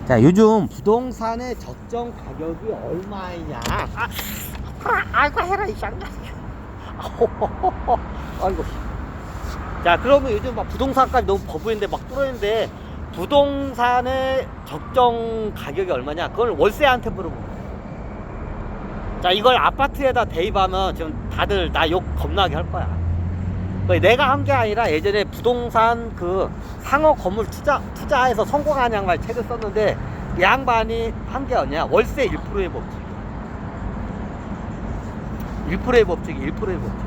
자, 요즘 부동산의 적정 가격이 얼마이냐? 아이고 해라 이 쌍년. 아이고. 자, 그러면 요즘 막 부동산까지 너무 버블인데 막 뚫어있는데 부동산의 적정 가격이 얼마냐? 그걸 월세한테 물어보는 거야. 자, 이걸 아파트에다 대입하면 지금 다들 나 욕 겁나게 할 거야. 내가 한 게 아니라 예전에 부동산 그 상업 건물 투자해서 성공한 양반이 책을 썼는데 이 양반이 한 게 뭐냐? 월세 1%의 법칙. 1%의 법칙이 1%의 법칙.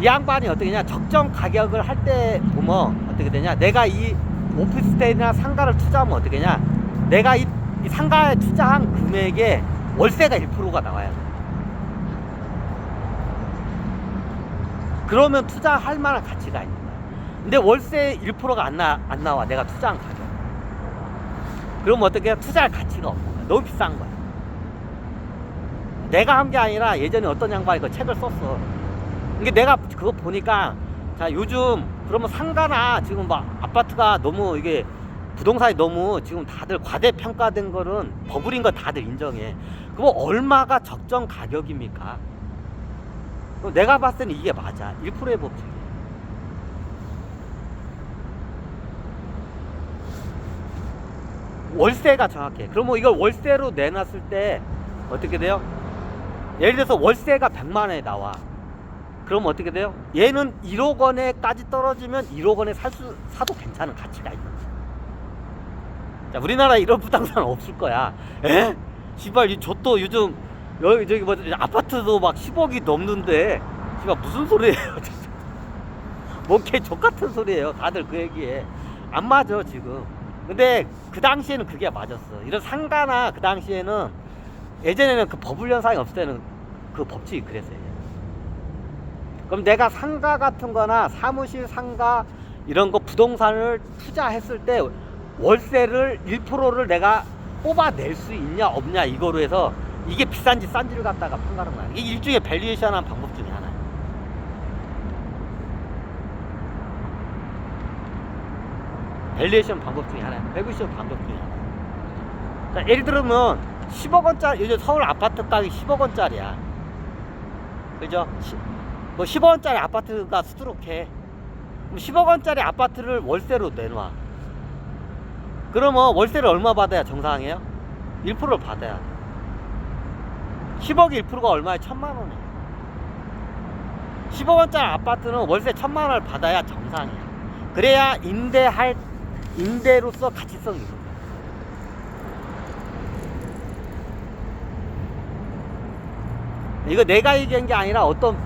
이 양반이 어떻게 냐 적정 가격을 할 때 보면 어떻게 되냐? 내가 이 오피스텔이나 상가를 투자하면 어떻게 냐? 내가 이 상가에 투자한 금액에 월세가 1%가 나와야 돼. 그러면 투자할 만한 가치가 있는 거야. 근데 월세 1%가 안 나와. 내가 투자한 가격. 그러면 어떻게 투자할 가치가 없는 거야. 너무 비싼 거야. 내가 한 게 아니라 예전에 어떤 양반이 그 책을 썼어. 이게 내가 그거 보니까 자, 요즘 그러면 상가나 지금 막 아파트가 너무 이게 부동산이 너무 지금 다들 과대평가된 거는 버블인 거 다들 인정해. 그럼 얼마가 적정 가격입니까? 내가 봤을 때는 이게 맞아. 1%의 법칙이야. 월세가 정확해. 그러면 이걸 월세로 내놨을 때 어떻게 돼요? 예를 들어서 월세가 100만 원에 나와. 그럼 어떻게 돼요? 얘는 1억 원에까지 떨어지면 1억 원에 사도 괜찮은 가치가 있는 거야. 자, 우리나라에 이런 부동산 없을 거야. 에? 씨발, 저도 요즘 저기 뭐 아파트도 막 10억이 넘는데 씨발 무슨 소리예요? 뭔 개 족같은 소리예요. 다들 그 얘기에 안 맞아 지금. 근데 그 당시에는 그게 맞았어. 이런 상가나 그 당시에는 예전에는 그 버블 현상이 없을 때는 그 법칙이 그랬어요. 그럼 내가 상가 같은 거나 사무실 상가 이런 거 부동산을 투자했을 때 월세를 1%를 내가 뽑아낼 수 있냐 없냐 이거로 해서 이게 비싼지 싼지를 갖다가 판가는 거야. 이게 일종의 밸류에이션 하는 방법 중에 하나야. 밸류에이션 방법 중에 하나야. 밸류에이션 방법 중에 하나. 자, 예를 들면 10억 원짜리, 요즘 서울 아파트 가격이 10억 원짜리야. 그죠? 뭐 10억 원짜리 아파트가 수두룩해. 그럼 10억 원짜리 아파트를 월세로 내놔. 그러면 월세를 얼마 받아야 정상이에요? 1%를 받아야 돼. 10억이 1%가 얼마야? 1000만 원이야. 10억 원짜리 아파트는 월세 1000만 원을 받아야 정상이야. 그래야 임대로서 가치성이 있는 거야. 이거 내가 얘기한 게 아니라 어떤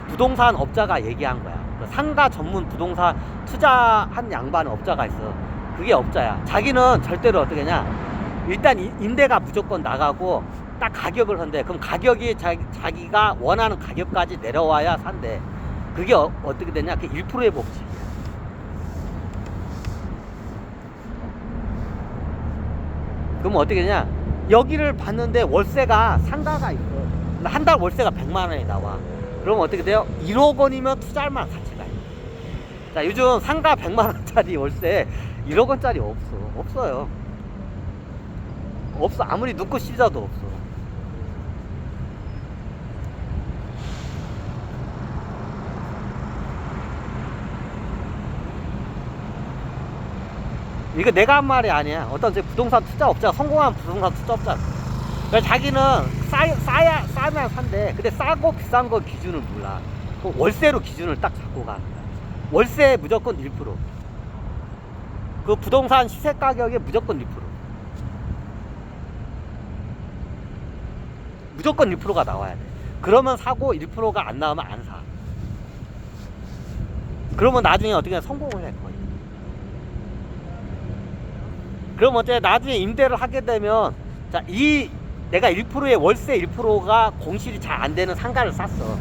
부동산 업자가 얘기한 거야. 상가 전문 부동산 투자한 양반 업자가 있어. 그게 업자야. 자기는 절대로 어떻게 하냐, 일단 임대가 무조건 나가고 딱 가격을 한대. 그럼 가격이 자기가 원하는 가격까지 내려와야 산대. 그게 어떻게 되냐, 그 1%의 법칙이야. 그럼 어떻게 되냐, 여기를 봤는데 월세가 상가가 있어. 한 달 월세가 100만 원이 나와. 그럼 어떻게 돼요? 1억 원이면 투자할 만한 가치가 있어. 자, 요즘 상가 100만 원짜리 월세 1억 원짜리 없어요. 없어. 아무리 눕고 씻어도 없어. 이거 내가 한 말이 아니야. 어떤 부동산 투자업자가, 성공한 부동산 투자업자. 그러니까 자기는 싸면 산대. 근데 싸고 비싼 거 기준을 몰라. 그 월세로 기준을 딱 잡고 가는 거야. 월세 무조건 1%. 그 부동산 시세 가격에 무조건 1%. 무조건 1%가 나와야 돼. 그러면 사고 1%가 안 나오면 안 사. 그러면 나중에 어떻게 성공을 해 거의. 그럼 어째 나중에 임대를 하게 되면, 자, 내가 1%의 월세 1%가 공실이 잘 안 되는 상가를 샀어.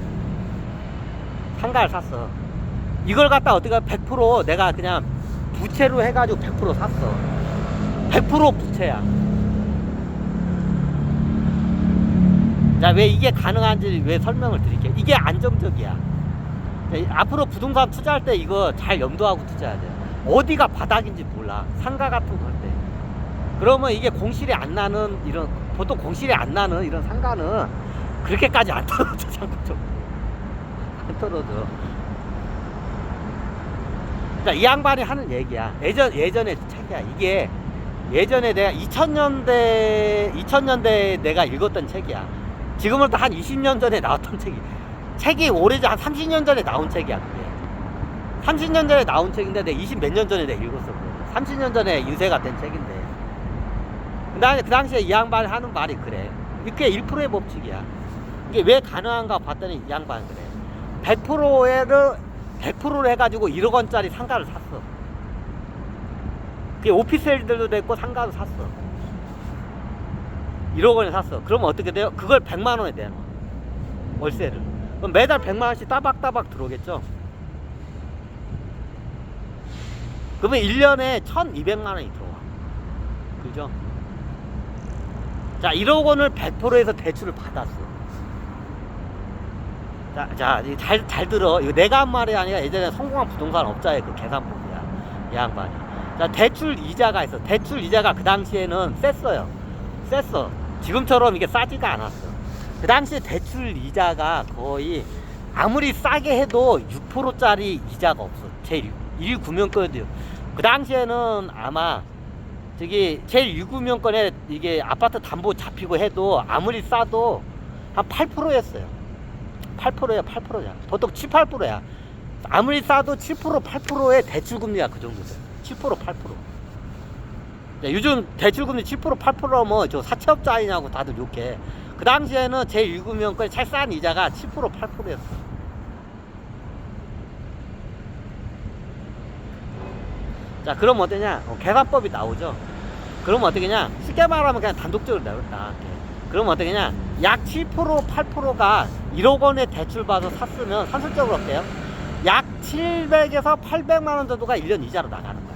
이걸 갖다 어떻게 100% 내가 그냥 부채로 해가지고 100% 샀어. 100% 부채야. 자, 왜 이게 가능한지 왜 설명을 드릴게요. 이게 안정적이야. 앞으로 부동산 투자할 때 이거 잘 염두하고 투자해야 돼. 어디가 바닥인지 몰라. 상가 같은 거 할 때. 그러면 이게 공실이 안 나는 보통 공실이 안 나는 이런 상가는 그렇게까지 안 떨어져. 장구적으로 안 떨어져. 그러니까 이 양반이 하는 얘기야. 예전에 책이야. 이게 예전에 내가 2000년대에 내가 읽었던 책이야. 지금으로부터 한 20년 전에 나왔던 책이 오래전 한 30년 전에 나온 책이야. 그게 30년 전에 나온 책인데 내가 20 몇 년 전에 내가 읽었었거든. 30년 전에 인쇄가 된 책인데 그 당시에 이 양반이 하는 말이 그래. 이게 1%의 법칙이야. 이게 왜 가능한가 봤더니 이 양반은 그래. 100%를 해가지고 1억 원짜리 상가를 샀어. 그게 오피스텔들도 됐고 상가도 샀어. 1억 원에 샀어. 그러면 어떻게 돼요? 그걸 100만 원에 내놔. 월세를. 그럼 매달 100만 원씩 따박따박 들어오겠죠? 그러면 1년에 1200만 원이 들어와. 그죠? 자, 1억 원을 100%에서 대출을 받았어. 잘 들어. 이거 내가 한 말이 아니라 예전에 성공한 부동산 업자의 그 계산법이야. 이 양반이. 자, 대출 이자가 있어. 대출 이자가 그 당시에는 셌어요. 지금처럼 이게 싸지가 않았어. 그 당시에 대출 이자가 거의 아무리 싸게 해도 6%짜리 이자가 없어. 제일 1금융권에도. 그 당시에는 아마 제일 1금융권에 이게 아파트 담보 잡히고 해도 아무리 싸도 한 8%였어요. 8%야, 8%야. 보통 7, 8%야. 아무리 싸도 7%, 8%의 대출금리가 그 정도 돼. 7%, 8%. 요즘 대출금리 7%, 8%면 저 사채업자이냐고 다들 욕해. 그 당시에는 제1금융권의 제일 싼 이자가 7%, 8%였어. 자, 그럼 어떠냐? 계산법이 나오죠. 그럼 어떻게냐? 쉽게 말하면 그냥 단독적으로 나올게. 그럼 어떻게냐? 약 7%, 8%가 1억 원의 대출 받아서 샀으면 산술적으로 어때요? 약 700에서 800만 원 정도가 1년 이자로 나가는 거야.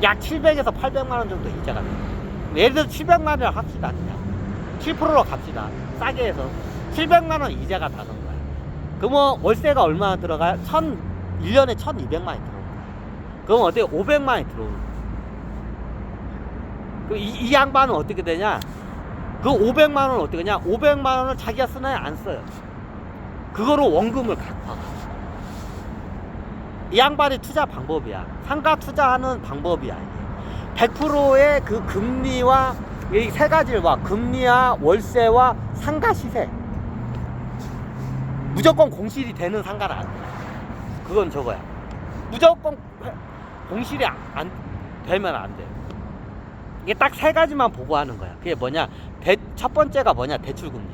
약 700에서 800만 원 정도 이자가 나요. 예를 들어서 700만 원이라고 합시다. 그냥 7%로 갑시다. 싸게 해서 700만 원 이자가 나가는 거야. 그러면 월세가 얼마나 들어가요? 1년에 1200만 원이 들어오는 거야. 그럼 어떻게 500만 원이 들어오는 거야. 이 양반은 어떻게 되냐? 그 500만 원은 어떻게 되냐? 500만 원을 자기가 쓰나요? 안 써요. 그거로 원금을 갖고 와. 이 양반의 투자 방법이야. 상가 투자하는 방법이야. 100%의 그 금리와 이 세 가지를 봐. 금리와 월세와 상가 시세. 무조건 공실이 되는 상가는 안 돼. 그건 저거야. 무조건 공실이 안 되면 안 돼. 이게 딱 세 가지만 보고 하는 거야. 그게 뭐냐? 첫 번째가 뭐냐? 대출금리.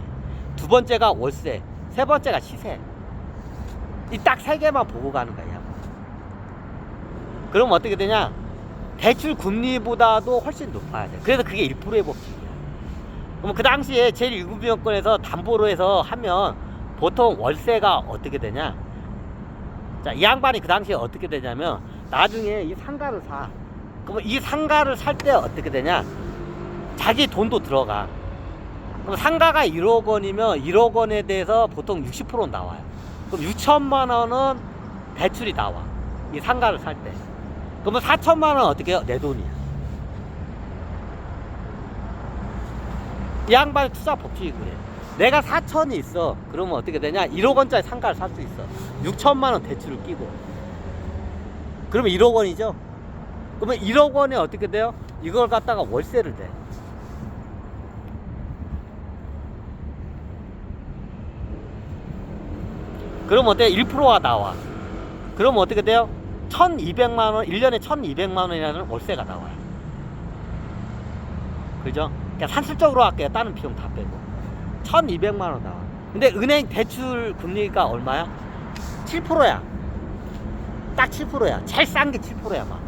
두 번째가 월세. 세 번째가 시세. 이 딱 세 개만 보고 가는 거야. 그럼 어떻게 되냐? 대출 금리보다도 훨씬 높아야 돼. 그래서 그게 1%의 법칙이야. 그럼 그 당시에 제1금융권에서 담보로 해서 하면 보통 월세가 어떻게 되냐? 자, 이 양반이 그 당시에 어떻게 되냐면 나중에 이 상가를 사. 그러면 이 상가를 살 때 어떻게 되냐? 자기 돈도 들어가. 그럼 상가가 1억 원이면 1억 원에 대해서 보통 60%는 나와요. 그럼 6천만 원은 대출이 나와. 이 상가를 살 때. 그러면 4천만 원은 어떻게 해요? 내 돈이야. 이 양반의 투자 법칙이 그래. 내가 4천이 있어. 그러면 어떻게 되냐? 1억 원짜리 상가를 살 수 있어. 6천만 원 대출을 끼고. 그러면 1억 원이죠? 그러면 1억 원에 어떻게 돼요? 이걸 갖다가 월세를 내. 그럼 어때? 1%가 나와. 그럼 어떻게 돼요? 1200만 원, 1년에 1200만 원이라는 월세가 나와요. 그죠? 그냥 산술적으로 할게요. 다른 비용 다 빼고. 1200만 원 나와. 근데 은행 대출 금리가 얼마야? 7%야. 딱 7%야. 제일 싼 게 7%야, 막.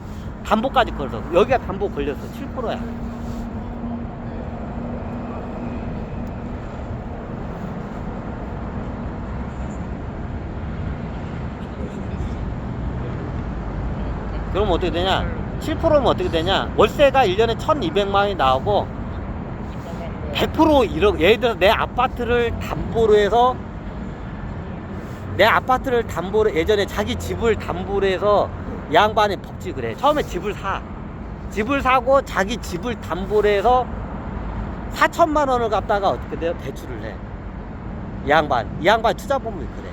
담보까지 걸어서. 여기가 담보 걸렸어. 7%야. 그럼 어떻게 되냐? 7%면 어떻게 되냐? 월세가 1년에 1200만 원이 나오고 100% 1억. 예를 들어서 내 아파트를 담보로 해서 예전에 자기 집을 담보로 해서 양반이 법칙을 해. 처음에 집을 사. 집을 사고 자기 집을 담보로 해서 4천만 원을 갖다가 어떻게 돼요? 대출을 해. 이 양반 투자법이 그래.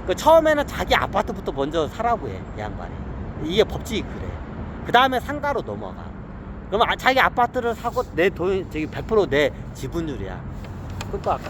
그 처음에는 자기 아파트부터 먼저 사라고 해. 이 양반이. 이게 법칙이 그래. 그 다음에 상가로 넘어가. 그럼 자기 아파트를 사고 내 돈, 저기 100% 내 지분율이야. 그거 아까.